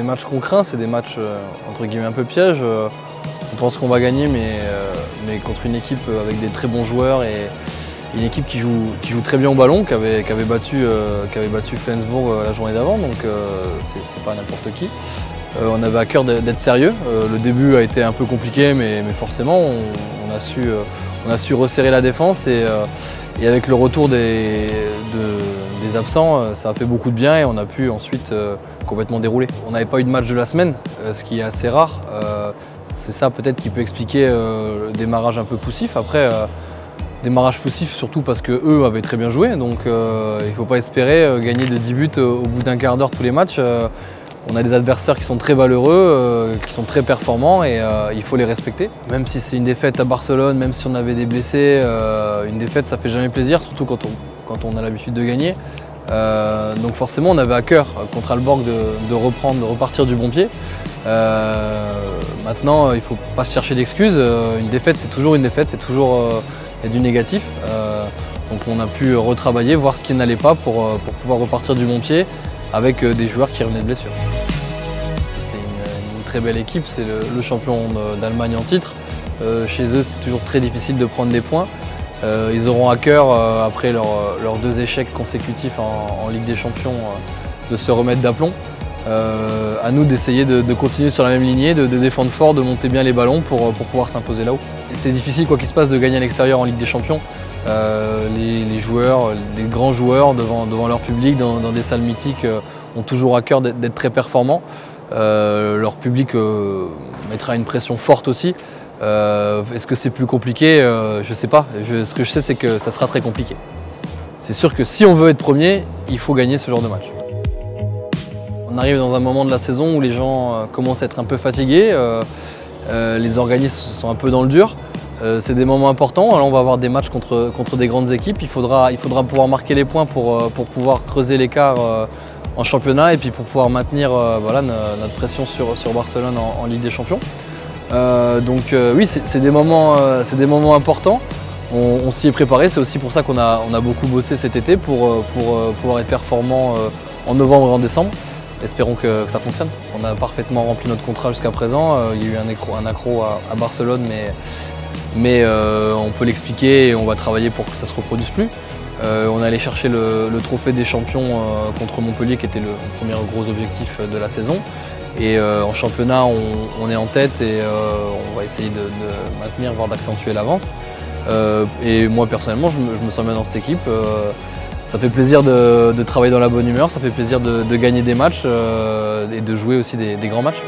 matchs qu'on craint, c'est des matchs entre guillemets un peu pièges. On pense qu'on va gagner, mais contre une équipe avec des très bons joueurs et une équipe qui joue très bien au ballon, qui avait battu Flensburg la journée d'avant, donc c'est pas n'importe qui. On avait à cœur d'être sérieux. Le début a été un peu compliqué, mais forcément on a su resserrer la défense et avec le retour des absents, ça a fait beaucoup de bien et on a pu ensuite complètement dérouler. On n'avait pas eu de match de la semaine, ce qui est assez rare. C'est ça peut-être qui peut expliquer le démarrage un peu poussif. Après, démarrage poussif surtout parce qu'eux avaient très bien joué, donc il ne faut pas espérer gagner de 10 buts au bout d'un quart d'heure tous les matchs. On a des adversaires qui sont très valeureux, qui sont très performants et il faut les respecter. Même si c'est une défaite à Barcelone, même si on avait des blessés, une défaite ça fait jamais plaisir, surtout quand on a l'habitude de gagner. Donc forcément on avait à cœur contre Aalborg de repartir du bon pied. Maintenant il ne faut pas se chercher d'excuses, une défaite c'est toujours une défaite, c'est toujours du négatif. Donc on a pu retravailler, voir ce qui n'allait pas pour pouvoir repartir du bon pied avec des joueurs qui revenaient de blessure. C'est une très belle équipe, c'est le champion d'Allemagne en titre. Chez eux c'est toujours très difficile de prendre des points. Ils auront à cœur, après leurs 2 échecs consécutifs en Ligue des Champions, de se remettre d'aplomb. À nous d'essayer de continuer sur la même lignée, de défendre fort, de monter bien les ballons pour pouvoir s'imposer là-haut. C'est difficile quoi qu'il se passe de gagner à l'extérieur en Ligue des Champions. Les joueurs, les grands joueurs devant leur public, dans des salles mythiques, ont toujours à cœur d'être très performants. Leur public mettra une pression forte aussi. Est-ce que c'est plus compliqué? Je ne sais pas. Ce que je sais, c'est que ça sera très compliqué. C'est sûr que si on veut être premier, il faut gagner ce genre de match. On arrive dans un moment de la saison où les gens commencent à être un peu fatigués. Les organismes sont un peu dans le dur. C'est des moments importants. Alors on va avoir des matchs contre des grandes équipes. Il faudra pouvoir marquer les points pour pouvoir creuser l'écart en championnat et puis pour pouvoir maintenir voilà, notre pression sur Barcelone en Ligue des Champions. Donc oui, c'est des moments importants. On s'y est préparé. C'est aussi pour ça qu'on a beaucoup bossé cet été pour pouvoir être performant en novembre et en décembre. Espérons que ça fonctionne. On a parfaitement rempli notre contrat jusqu'à présent. Il y a eu un accro à Barcelone, mais on peut l'expliquer et on va travailler pour que ça ne se reproduise plus. On est allé chercher le trophée des champions contre Montpellier qui était le premier gros objectif de la saison. Et en championnat, on est en tête et on va essayer de maintenir, voire d'accentuer l'avance. Et moi personnellement, je me sens bien dans cette équipe. Ça fait plaisir de travailler dans la bonne humeur, ça fait plaisir de gagner des matchs et de jouer aussi des grands matchs.